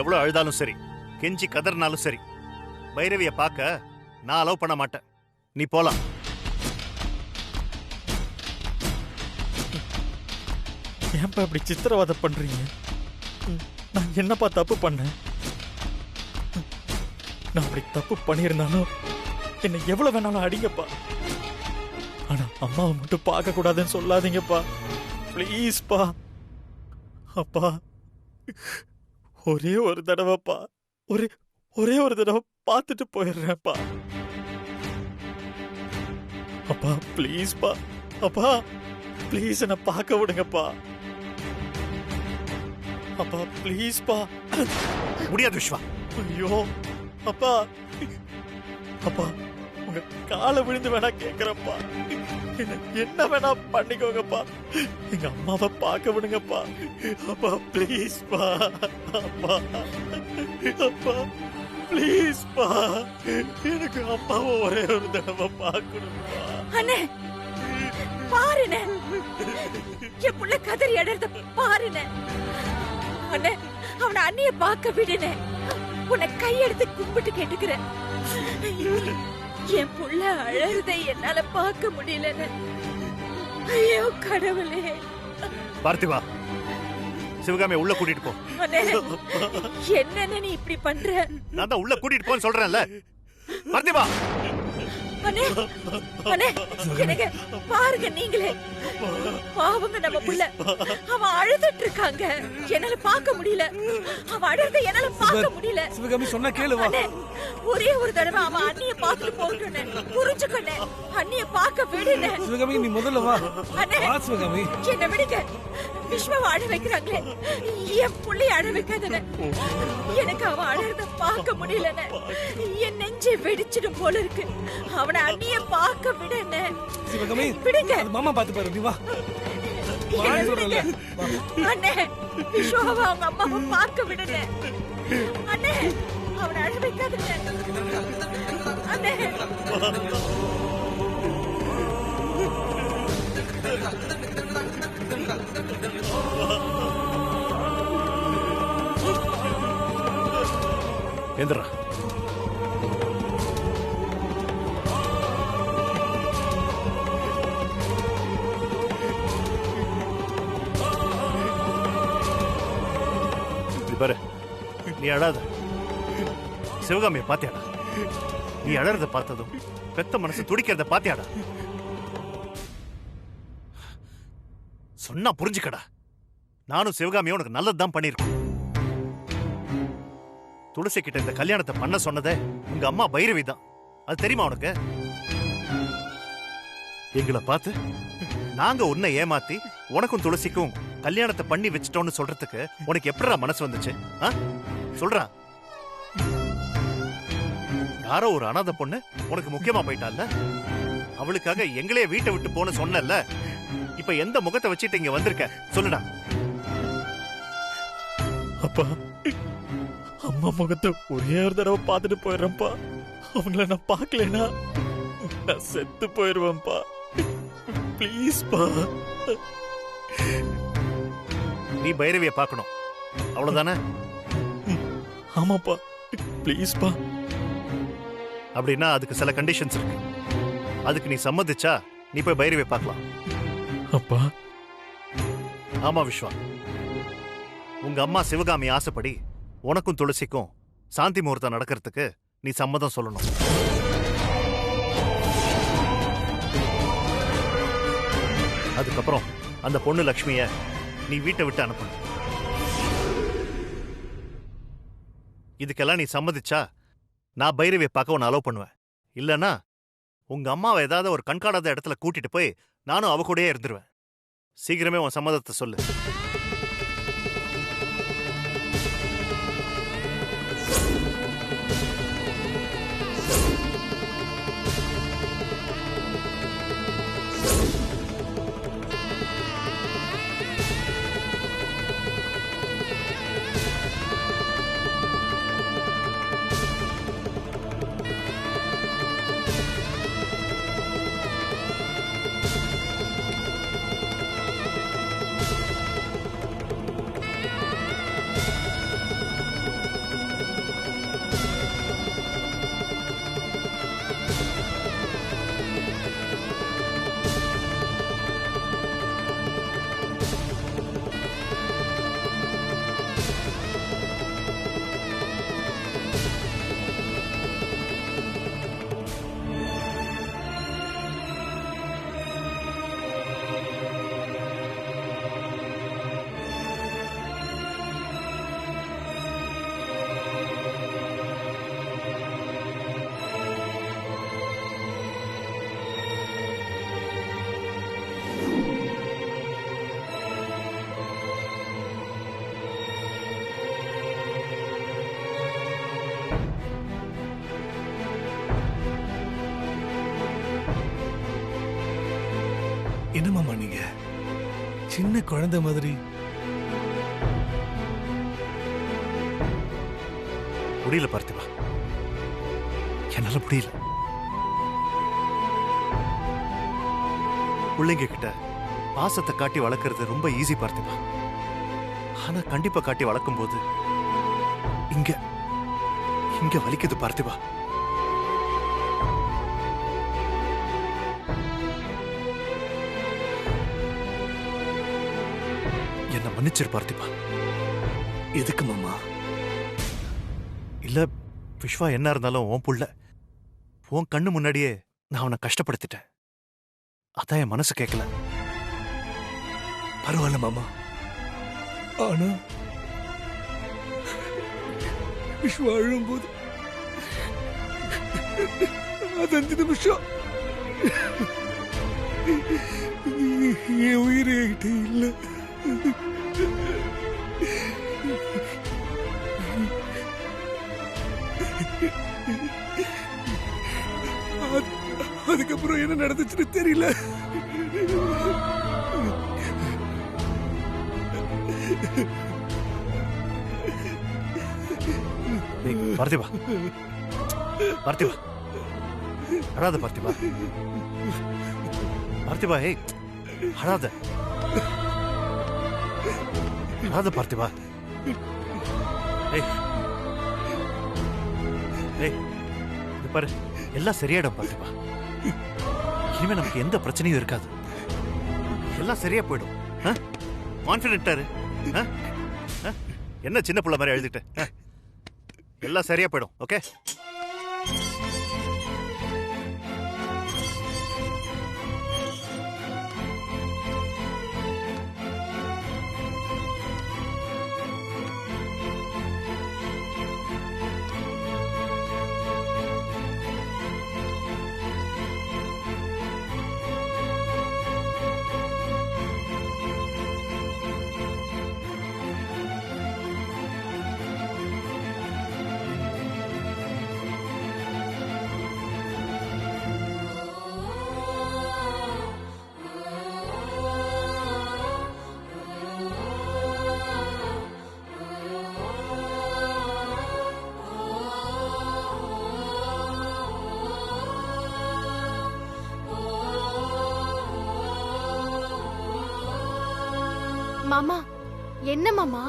எவ்வளவு அழுதாலும் சரி, கெஞ்சி கதறினாலும் சரி, பைரவிய பார்க்க நான் அலோவ் பண்ண மாட்டேன். நீ போலாம். ஏன்பா இப்படி சித்திரவதை பண்றீங்க? நான் என்னப்பா தப்பு பண்ணேன்? நான் அப்படி தப்பு பண்ணியிருந்தாலும் என்னை எவ்வளவு வேணாலும் அடிங்கப்பா. ஆனா அம்மாவை மட்டும் பார்க்க கூடாதுன்னு சொல்லாதீங்கப்பா, பிளீஸ்பா. அப்பா, ஒரே ஒரு தடவைப்பா, ஒரே ஒரு தடவை பார்த்துட்டு போயிடுறேன்ப்பா. அப்பா பிளீஸ்பா, அப்பா பிளீஸ் என்ன பார்க்க விடுங்கப்பா. அப்பா பிளீஸ்பா. முடியாது விஸ்வா. ஐயோ அப்பா, அப்பா உங்க காலை விழுந்து வேணா கேக்குறப்பா, என்ன வேணா பண்ணிக்கோங்கப்பா. எங்க அம்மாவை பார்க்க விடுங்கப்பா. அப்பா பிளீஸ்பா. அப்பா அப்பா பிளீஸ்பா, எனக்கு அம்மாவை ஒரே ஒரு தடவை பார்க்கணும்ப்பா. அண்ணே பாருண்ணே, என் புள்ள கதறி அடர்த பாருண்ணே. அண்ணே அவனை அண்ணிய பார்க்க விடுனே. உன்னை கையெடுத்து கும்பிட்டு கேட்டுக்கிறேன். என் புள்ள அழறதை என்னால பார்க்க முடியலன்னு. ஐயோ கடவுளே. பார்த்திவா, சிவகாமியை உள்ள கூட்டிட்டு போ. அண்ணே என்னன்னு நீ இப்படி பண்ற? நான் தான் உள்ள கூட்டிட்டு போன்னு சொல்றேன்ல. பார்த்திவா. அண்ணே அண்ணே எனக்கு பாருங்க நீங்களே. பாவங்க நம்ம புள்ள, அவன் அழுதுட்டு இருக்காங்க. என்னால பார்க்க முடியல. அவன் அழுறதை என்னால பார்க்க முடியல. சிவகாமி சொன்னா கேளுவா. ஒரே ஒரு தடவை அவன் அண்ணிய பார்த்துட்டு போகணும். புரிஞ்சுக்கண்ணே, அண்ணிய பார்க்க விடுனே. சிவகாமி நீ முதல்ல வா. அண்ணே சிவகாமி என்ன விடுங்க. விஸ்வாவை அழ வைக்கிறாங்களே, என் புள்ளைய அழ வைக்காதன. எனக்கு அவன் அழறத பார்க்க முடியலன்னு என் நெஞ்சை வெடிச்சிடும் போல இருக்கு. அவனை அண்ணிய பார்க்க விடுனே. சிவகாமி விடுங்க. மாமா பாத்து பாரு. நீ வா. அண்ணே விஸ்வாவை அவங்க அம்மாவை பார்க்க விடுனே. அண்ணே அவனை அழ வைக்காதன. அண்ணே எந்திரா. பாரு, நீ அழாத. சிவகாமியை பாத்தியாடா? நீ அழறத பார்த்ததும் பெத்த மனசு துடிக்கிறத பாத்தியாடா? சொன்னா புரிஞ்சுக்கடா. நானும் சிவகாமியும் உனக்கு நல்லதுதான் பண்ணிருக்கோம். துளசி கிட்ட இந்த கல்யாணத்தை பண்ண சொன்னதே உங்க அம்மா பைரவி தான். அது தெரியுமா உனக்கு? எங்களை பார்த்து நாங்க உன்னை ஏமாத்தி உனக்கும் துளசிக்கும் கல்யாணத்தை பண்ணி வச்சிட்டோம்னு சொல்றதுக்கு உனக்கு எப்படிடா மனசு வந்துச்சு? சொல்றா. யாரோ ஒரு அனாதை பொண்ணு உனக்கு முக்கியமா போயிட்டால, அவளுக்காக எங்களே வீட்டை விட்டு போன சொன்னல. இப்ப எந்த முகத்தை வச்சுட்டு இங்க வந்திருக்க சொல்லுடா. அப்பா, அம்மா முகத்தை ஒரே ஒரு தடவை பார்த்துட்டு போயிடுறேன்ப்பா. அவங்கள நான் பார்க்கலனா நான் செத்து போயிடுவேன்ப்பா. பிளீஸ்பா. நீ பைரவிய பார்க்கணும், அவ்வளவுதானே? ஆமாப்பா, பிளீஸ்பா. அப்படின்னா அதுக்கு சில கண்டிஷன்ஸ் இருக்கு. அதுக்கு நீ சம்மதிச்சா நீ போய் பைரவிய பார்க்கலாம். அப்பா. ஆமா விஸ்வா, உங்க அம்மா சிவகாமி ஆசைப்படி உனக்கும் துளசிக்கும் சாந்தி முகூர்த்தம் நடக்கிறதுக்கு நீ சம்மதம் சொல்லணும். அதுக்கப்புறம் அந்த பொண்ணு லக்ஷ்மிய நீ வீட்டை விட்டு அனுப்பணும். இதுக்கெல்லாம் நீ சம்மதிச்சா நான் பைரவியை பார்க்க உன்னை அலோவ் பண்ணுவேன். இல்லனா உங்க அம்மாவை ஏதாவது ஒரு கண்காணாத இடத்துல கூட்டிட்டு போய் நானும் அவ கூடயே இருந்துருவேன். சீக்கிரமே உன் சம்மதத்தை சொல்லு. என்ன மாமா நீங்க சின்ன குழந்தை மாதிரி? முடியல பார்த்திபா, என்னால முடியல. பிள்ளைங்க கிட்ட பாசத்தை காட்டி வளர்க்கறது ரொம்ப ஈஸி பார்த்திபா. ஆனா கண்டிப்பா காட்டி வளர்க்கும் போது இங்க இங்க வலிக்குது பார்த்திபா. என்ன மன்னிச்சிரு பார்த்திபா. எதுக்கு மாமா? இல்ல விஸ்வா, என்ன இருந்தாலும் உன் புள்ள. உன் கண்ணு முன்னாடியே நான் அவனை கஷ்டப்படுத்திட்டேன். அதான் என் மனசு கேட்கல. பரவாயில்ல மாமா. ஆனா விஸ்வா அழும்போது அது 5 நிமிஷம் என் உயிரே கிட்ட இல்லை. அதுக்கப்புறம் என்ன நடந்துச்சுன்னு தெரியல. பார்த்திபா, பார்த்திபா, அழாத பார்த்திபா. பார்த்திபா, ஏய் அழாத, அழாத பார்த்திபா. ஏய் ஏய், இது பாரு, எல்லாம் சரியாயிடும் பார்த்திபா. இனிமே நமக்கு எந்த பிரச்சனையும் இருக்காது. எல்லாம் சரியா போயிடும். கான்ஃபிடென்ட்டா இரு. என்ன சின்ன புள்ள மாதிரி எழுதிட்ட? எல்லாம் சரியா போயிடும். ஓகே? மாமா, என்ன மாமா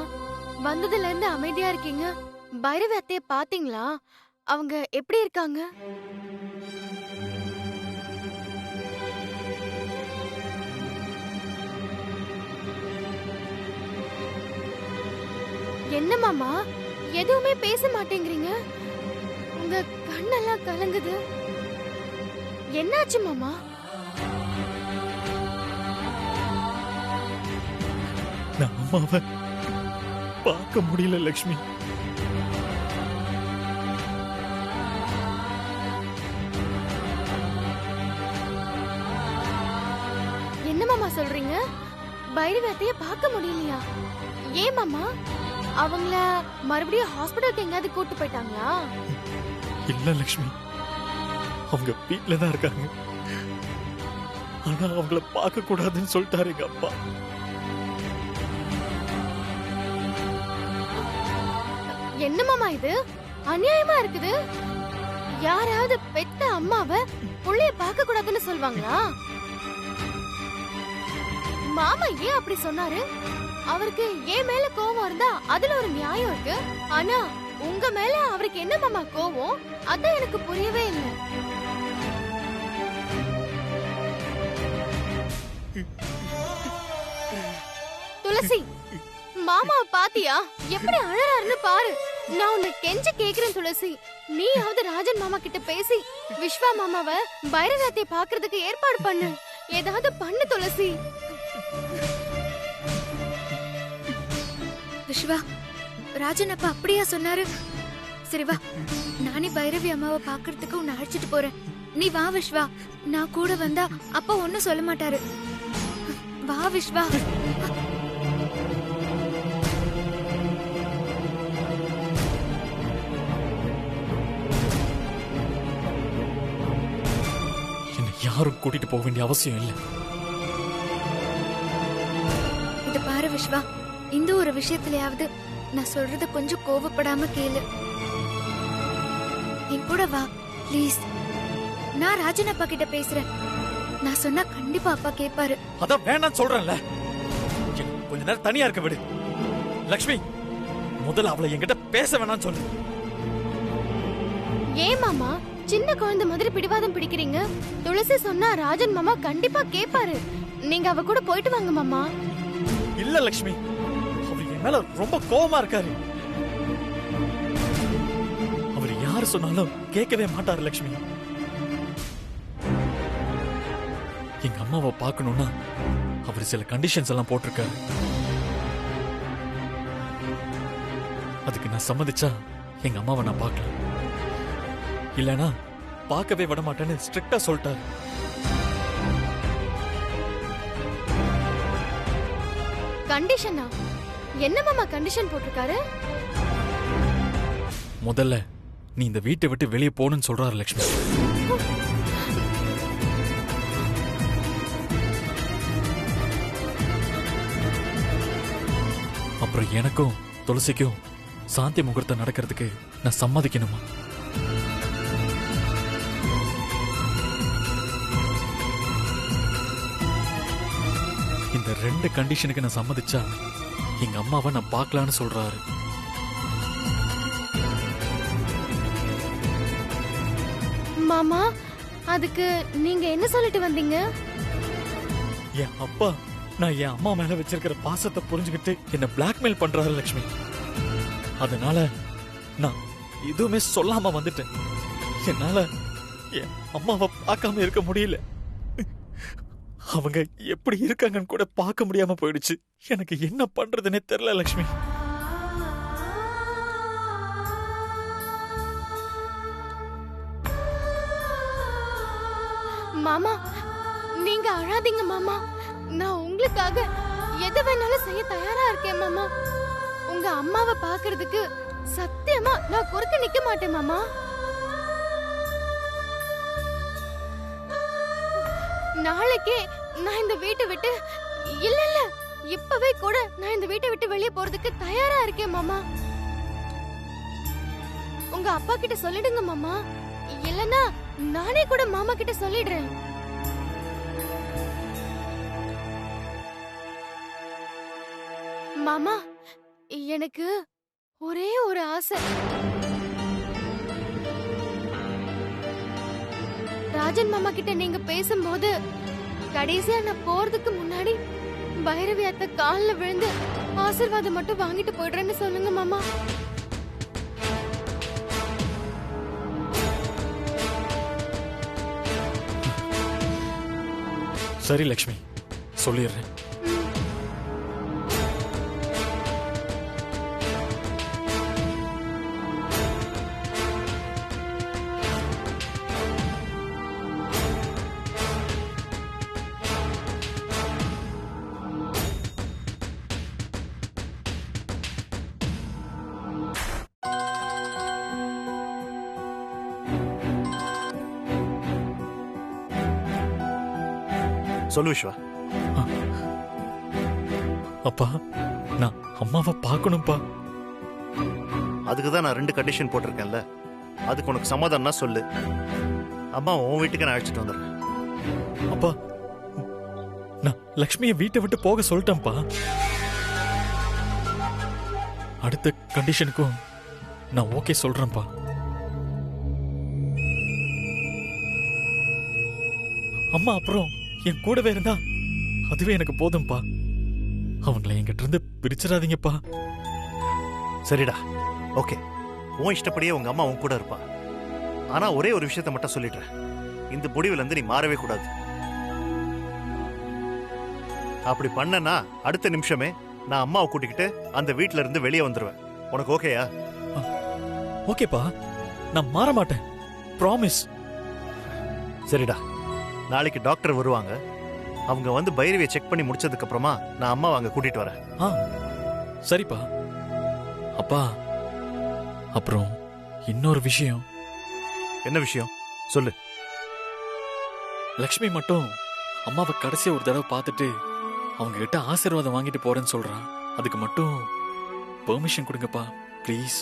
வந்ததுல இருந்து அமைதியா இருக்கீங்க? பைரவி அத்தைய பாத்தீங்களா? அவங்க எப்படி இருக்காங்க? என்ன மாமா எதுவுமே பேச மாட்டேங்கிறீங்க? உங்க கண்ணெல்லாம் கலங்குது. என்னாச்சு மாமா? நான் அம்மாவை பார்க்க முடியல லக்ஷ்மி. என்ன மாமா சொல்றீங்க? பைரவி அத்தைய பார்க்க முடியலையா? ஏன் மாமா? அவங்கள மறுபடியும் ஹாஸ்பிடலுக்கு எங்கயாவது கூட்டு போயிட்டாங்களா? இல்ல லக்ஷ்மி, அவங்க வீட்டுல தான் இருக்காங்க. ஆனா அவங்கள பார்க்க கூடாதுன்னு சொல்லிட்டாரு எங்க அப்பா. என்ன மாமா இது? அநியாயமா இருக்குது. யாராவது பெத்த அம்மாவை புள்ளைய பார்க்க கூடாதுன்னு சொல்வாங்களா? மாமா ஏன் அப்படி சொன்னாரு? அவருக்கு ஏன் மேல கோவம் இருந்தா அதுல ஒரு நியாயம் இருக்கு. ஆனா உங்க மேல அவருக்கு என்ன மாமா கோவம்? அதான் எனக்கு புரியவே இல்லை. துளசி, மாமாவை பாத்தியா? எப்படி அழறாருன்னு பாரு. நான் உன்னை கெஞ்சி கேக்குறேன் துளசி, நீயாவது ராஜன் மாமா கிட்ட பேசி விஸ்வா மாமாவை பைரவத்தை பாக்குறதுக்கு ஏற்பாடு பண்ணு. ஏதாவது பண்ணு துளசி. விஸ்வா, ராஜன் அப்பா அப்படியா சொன்னாரு? சரி வா, நானே பைரவி அம்மாவை பாக்குறதுக்கு உன்னை அழைச்சிட்டு போறேன். நீ வா விஸ்வா, நான் கூட வந்தா அப்பா ஒன்னும் சொல்ல மாட்டாரு. வா விஸ்வா. என்னை யாரும் கூட்டிட்டு போக வேண்டிய அவசியம் இல்லை. விஸ்வா, இந்த ஒரு விஷயத்திலயாவது நான் சொல்றத கொஞ்சம் கோவப்படாம கேளு. என் கூட வா ப்ளீஸ். நான் ராஜன் அப்பா கிட்ட பேசுறேன். நான் சொன்னா கண்டிப்பா அப்பா கேட்பாரு. அதான் வேணாம்னு சொல்றேன்ல. கொஞ்ச நேரம் தனியா இருக்க விடு. லக்ஷ்மி, முதல்ல அவளை என்கிட்ட பேச வேணாம்னு சொல்லு. ஏன் மாமா சின்ன குழந்தை மாதிரி பிடிவாதம் பிடிக்கிறீங்க? துளசி சொன்னா ராஜன் மாமா கண்டிப்பா கேட்பாரு. நீங்க அவ கூட போயிட்டு வாங்க மாமா. இல்ல லக்ஷ்மி, அவர் என் மேல ரொம்ப கோவமா இருக்காரு. அவர் யாரு சொன்னாலும் கேட்கவே மாட்டாரு லக்ஷ்மி. எங்க அம்மாவை பார்க்கணும்னா அவர் சில கண்டிஷன்ஸ் எல்லாம் போட்டிருக்காரு. அதுக்கு நான் சம்மதிச்சா எங்க அம்மாவை நான் பார்க்கலாம், இல்லனா பார்க்கவே விட மாட்டேன்னு ஸ்ட்ரிக்டா சொல்லிட்டாரு. கண்டிஷனா? என்ன மாமா கண்டிஷன் போட்டிருக்காரு? முதல்ல நீ இந்த வீட்டை விட்டு வெளியே போகணும்னு சொல்றாரு லக்ஷ்மி. அப்புறம் எனக்கும் துளசிக்கும் சாந்தி முகூர்த்தம் நடக்கிறதுக்கு நான் சம்மதிக்கணுமா? இந்த 2 கண்டிஷனுக்கு நான் சம்மதிச்சா எங்க அம்மாவை நான் பார்க்கலான்னு சொல்றாரு. மாமா அதுக்கு நீங்க என்ன சொல்லிட்டு வந்தீங்க? என் அப்பா நான் என் அம்மா மேல வச்சிருக்கிற பாசத்தை புரிஞ்சுக்கிட்டு என்ன பிளாக்மெயில் பண்றாரு லக்ஷ்மி. அதனால நான் எதுவுமே சொல்லாம வந்துட்டேன். என்னால என் அம்மாவை பார்க்காம இருக்க முடியல. அவங்க எப்படி இருக்காங்கன்னு கூட பார்க்க முடியாம போயிடுச்சு. எனக்கு என்ன பண்றதுன்னே தெரியல லக்ஷ்மி. மாமா நீங்க அழாதீங்க மாமா. நான் உங்களுக்காக எது வேணாலும் செய்ய தயாரா இருக்கேன் மாமா. உங்க அம்மாவை பாக்குறதுக்கு சத்தியமா நான் குறுக்க நிக்க மாட்டேன் மாமா. நாளைக்கே நான் இந்த வீட்டை விட்டு இல்ல இல்ல இப்பவே கூட நான் இந்த வீட்டை விட்டு வெளியே போறதுக்கு தயாரா இருக்கேன் மாமா. உங்க அப்பா கிட்ட சொல்லிடுங்க மாமா, இல்லனா நானே கூட மாமா கிட்ட சொல்லிடுறேன். மாமா எனக்கு ஒரே ஒரு ஆசை. ராஜன் மாமா கிட்ட நீங்க பேசும்போது கடைசியா நான் போறதுக்கு முன்னாடி பைரவி அத்தை கால்ல விழுந்து ஆசீர்வாதம் மட்டும் வாங்கிட்டு போயிடுறேன்னு சொல்லுங்க மாமா. சரி லக்ஷ்மி, சொல்லிடுறேன். சொல்லு விஸ்வா. அப்பா நான் அம்மாவை பார்க்கணும்ப்பா. அதுக்கு தான் நான் 2 கண்டிஷன் போட்டிருக்கேன்ல. அதுக்கு உனக்கு சமாதானம்னா சொல்லு. அம்மா உன் வீட்டுக்கு நான் அழைச்சிட்டு வந்துடுறேன். அப்பா நான் லக்ஷ்மியை வீட்டை விட்டு போக சொல்லிட்டேன்ப்பா. அடுத்த கண்டிஷனுக்கும் நான் ஓகே சொல்றேன்ப்பா. அம்மா அப்புறம் என் கூடவே இருந்தா அதுவே எனக்கு போதும்பா. அவங்களை என்கிட்ட இருந்து பிரிச்சிடாதீங்கப்பா. சரிடா, ஓகே. உன் இஷ்டப்படியே உங்க அம்மா உன் கூட இருப்பா. ஆனா ஒரே ஒரு விஷயத்தை மட்டும் சொல்லிடுறேன். இந்த முடிவுல இருந்து நீ மாறவே கூடாது. அப்படி பண்ணனா அடுத்த நிமிஷமே நான் அம்மாவை கூட்டிக்கிட்டு அந்த வீட்ல இருந்து வெளியே வந்துருவேன். உனக்கு ஓகேயா? ஓகேப்பா, நான் மாற மாட்டேன். ப்ராமிஸ். சரிடா, நாளைக்கு டாக்டர் வருவாங்க. அவங்க வந்து பைரவியை செக் பண்ணி முடிச்சதுக்கு அப்புறமா நான் அம்மாவை அங்க கூட்டிட்டு வரேன். சரிப்பா. அப்பா அப்புறம் இன்னொரு விஷயம். என்ன விஷயம் சொல்லு. லக்ஷ்மி மட்டும் அம்மாவை கடைசியா ஒரு தடவை பார்த்துட்டு அவங்க கிட்ட ஆசீர்வாதம் வாங்கிட்டு போறேன்னு சொல்றான். அதுக்கு மட்டும் பெர்மிஷன் கொடுங்கப்பா ப்ளீஸ்.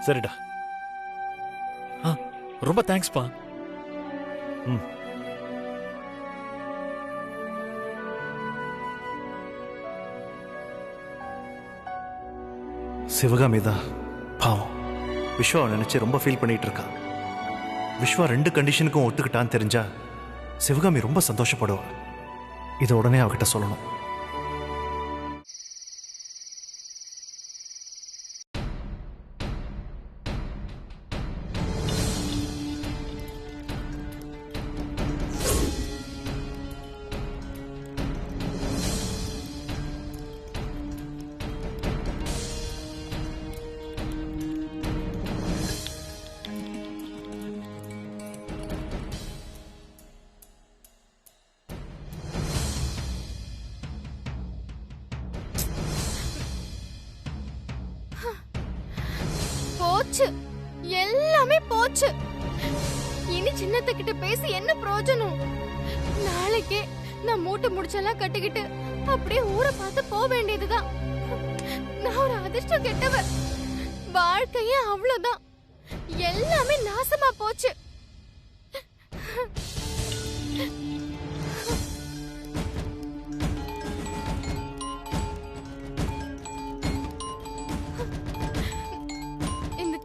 சரிடா. ரொம்ப தேங்க்ஸ்ப்பா. ம். சிவகாமி தான் பாவம். விஸ்வாவை நினைச்சு ரொம்ப ஃபீல் பண்ணிட்டு இருக்கா. விஸ்வா 2 கண்டிஷனுக்கும் ஒத்துக்கிட்டான்னு தெரிஞ்சா சிவகாமி ரொம்ப சந்தோஷப்படுவா. இதை உடனே அவகிட்ட சொல்லணும். போச்சு, எல்லாமே போச்சு. இனி சின்னத்துக்கிட்ட பேசி என்ன பிரயோஜனம்? நாளைக்கே நான் மூட்டை முடிச்செல்லாம் கட்டிக்கிட்டு அப்படியே ஊரை பார்த்து போக வேண்டியதுதான். நான் ஒரு அதிர்ஷ்டம் கெட்டவ. வாழ்க்கையே அவ்வளவுதான். எல்லாமே நாசமா போச்சு.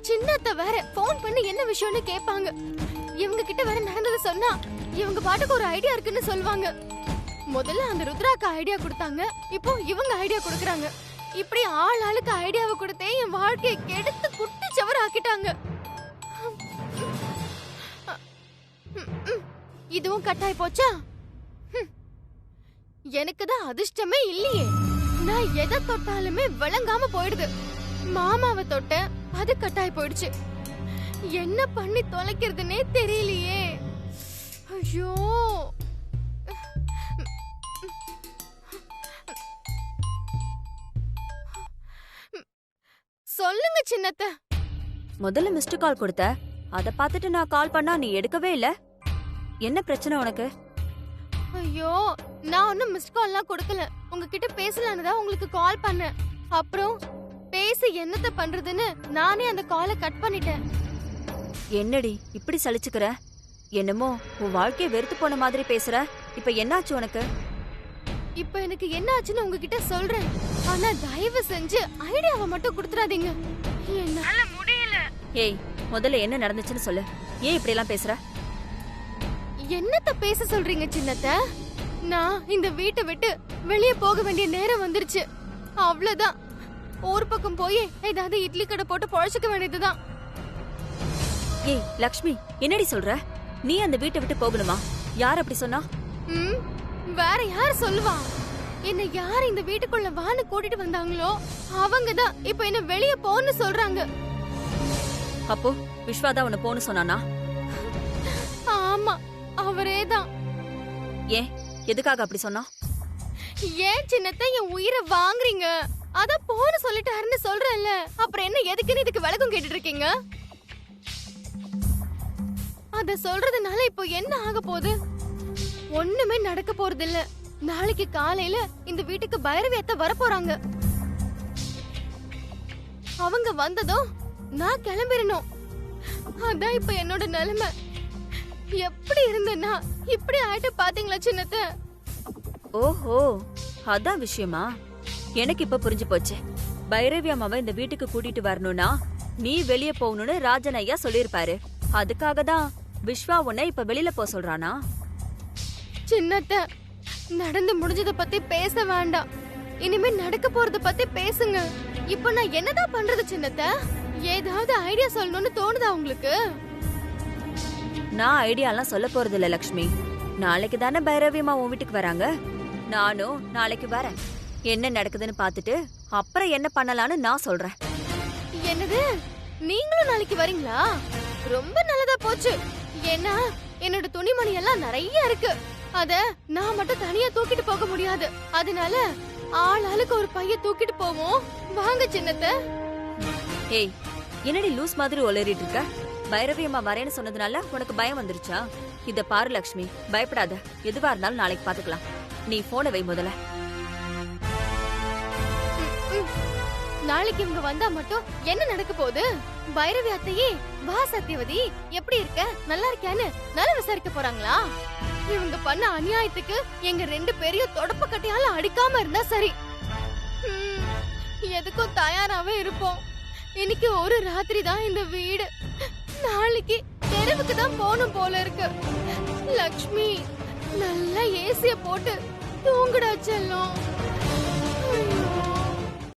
சின்னத்த வேற போன் பண்ணி என்ன விஷயம்னு கேட்பாங்க. இவங்க கிட்ட வேற நடந்ததை சொன்னா இவங்க பாட்டுக்கு ஒரு ஐடியா இருக்குன்னு சொல்லுவாங்க. முதல்ல அந்த ருத்ராக்கு ஐடியா கொடுத்தாங்க, இப்போ இவங்க ஐடியா கொடுக்கறாங்க. இப்படி ஆளுக்கு ஐடியாவை கொடுத்தே என் வாழ்க்கையை கெடுத்து குட்டி சவர் ஆக்கிட்டாங்க. இதுவும் கட்டாய் போச்சா? எனக்கு தான் அதிர்ஷ்டமே இல்லையே. நான் எதை தொட்டாலுமே விளங்காம போயிடுது. மாமாவை தொட்ட, அது கட்டாய் போயிடுச்சு. என்ன பண்ணி தொலைக்கிறதுனே தெரியலையே. ஐயோ, சொல்லுங்க சின்னத்த. முதல்ல மிஸ்டு கால் கொடுத்த, அத பார்த்துட்டு நான் கால் பண்ணா நீ எடுக்கவே இல்ல. என்ன பிரச்சனை உனக்கு? ஐயோ, நான் ஒன்னும் மிஸ்டு கால்லாம் கொடுக்கல. உங்ககிட்ட பேசலான்னு தான் உங்களுக்கு கால் பண்ணேன். அப்புறம் பேசி என்னத்த பண்றதுன்னு நானே அந்த காலை கட் பண்ணிட்டேன். என்னடி இப்படி சலிச்சுக்கிற? என்னமோ உன் வாழ்க்கைய வெறுத்து போன மாதிரி பேசுற. இப்ப என்னாச்சு உனக்கு? இப்ப எனக்கு என்ன ஆச்சுன்னு உங்ககிட்ட சொல்றேன். ஆனா தயவு செஞ்சு ஐடியாவை மட்டும் கொடுத்துறாதீங்க. என்னால முடியல. ஏய், முதல்ல என்ன நடந்துச்சுன்னு சொல்லு. ஏன் இப்படி எல்லாம் பேசுற? என்னத்த பேச சொல்றீங்க சின்னத்த? நான் இந்த வீட்டை விட்டு வெளியே போக வேண்டிய நேரம் வந்துருச்சு. அவ்வளவுதான். ஊர் பக்கம் போய் ஏதாவது இட்லி கடை போட்டு பொழைச்சுக்க வேண்டியதுதான். ஏய் லக்ஷ்மி, என்னடி சொல்ற? நீ அந்த வீட்டை விட்டு போகணுமா? யார் அப்படி சொன்னா? வேற யார் சொல்லுவா? என்ன யார் இந்த வீட்டுக்குள்ள வான்னு கூட்டிட்டு வந்தாங்களோ அவங்கதான் இப்ப என்ன வெளியே போன்னு சொல்றாங்க. அப்போ விஸ்வாதா உன்னை போன்னு சொன்னானா? ஆமா, அவரேதான். ஏன், எதுக்காக அப்படி சொன்னா? ஏன் சின்னத்த என் உயிரை வாங்குறீங்க? அத போன்னு சொல்லிட்டாருன்னு சொல்றேன்ல, அப்புறம் என்ன எதுக்குன்னு இதுக்கு விளக்கம் கேட்டுட்டு இருக்கீங்க? அத சொல்றதுனால இப்போ என்ன ஆக போகுது? ஒண்ணுமே நடக்க போறது இல்ல. நாளைக்கு காலையில இந்த வீட்டுக்கு பைரவி அத்தை வர போறாங்க. அவங்க வந்ததும் நான் கிளம்பிடணும். அதான் இப்ப என்னோட நிலைமை. எப்படி இருந்தேன்னா இப்படி ஆயிட்டு பாத்தீங்களா சின்னத்த? ஓஹோ, அதான் விஷயமா? எனக்கு இப்ப புரிஞ்சு போச்சு. பைரவி அம்மாவை இந்த வீட்டுக்கு கூட்டிட்டு வரணும்னா நீ வெளியே போகணும்னு ராஜன் ஐயா சொல்லிருப்பாரு. அதுக்காக தான் விஸ்வா உன்னை இப்ப வெளியில போக சொல்றானா? சின்னத்த, நடந்து முடிஞ்சத பத்தி பேச வேண்டாம். இனிமே நடக்க போறத பத்தி பேசுங்க. இப்ப நான் என்னதான் பண்றது சின்னத்த? ஏதாவது ஐடியா சொல்லணும்னு தோணுதா உங்களுக்கு? நான் ஐடியாலாம் சொல்ல போறது இல்ல லக்ஷ்மி. நாளைக்கு தானே பைரவி அம்மா உன் வீட்டுக்கு வராங்க. நானும் நாளைக்கு வரேன். என்ன நடக்குதுன்னு பாத்துட்டு அப்புறம் என்ன பண்ணலான்னு நான் சொல்றேன். என்னது, நீங்களும் நாளைக்கு வரீங்களா? ரொம்ப நல்லதா போச்சு. ஏன்னா என்னோட துணிமணி எல்லாம் நிறைய இருக்கு. அத நான் மட்டும் தனியா தூக்கிட்டு போக முடியாது. அதனால ஆளுக்கு ஒரு பைய தூக்கிட்டு போவோம். வாங்க சின்னத்த. ஏய், என்னடி லூஸ் மாதிரி ஒளறிட்டு இருக்க? பைரவி அம்மா வரேன்னு சொன்னதுனால உனக்கு பயம் வந்துருச்சா? இத பாரு லக்ஷ்மி, பயப்படாத. எதுவா இருந்தாலும் நாளைக்கு பாத்துக்கலாம். நீ போனை வை முதல்ல. நாளைக்கு இவங்க வந்தா மட்டும் என்ன நடக்க போகுது? பைரவி அத்தையே, வா சத்யவதி, எப்படி இருக்க, நல்லா இருக்கியான்னு நல்லா விசாரிக்க போறாங்களா? இவங்க பண்ண அநியாயத்துக்கு எங்க 2 பேரையும் தொடப்ப கட்டையால அடிக்காம இருந்தா சரி. எதுக்கும் தயாராவே இருப்போம். இன்னைக்கு ஒரு ராத்திரி தான் இந்த வீடு, நாளைக்கு தெருவுக்கு தான் போகணும் போல இருக்கு. லக்ஷ்மி, நல்லா ஏசிய போட்டு தூங்குடா செல்லம்.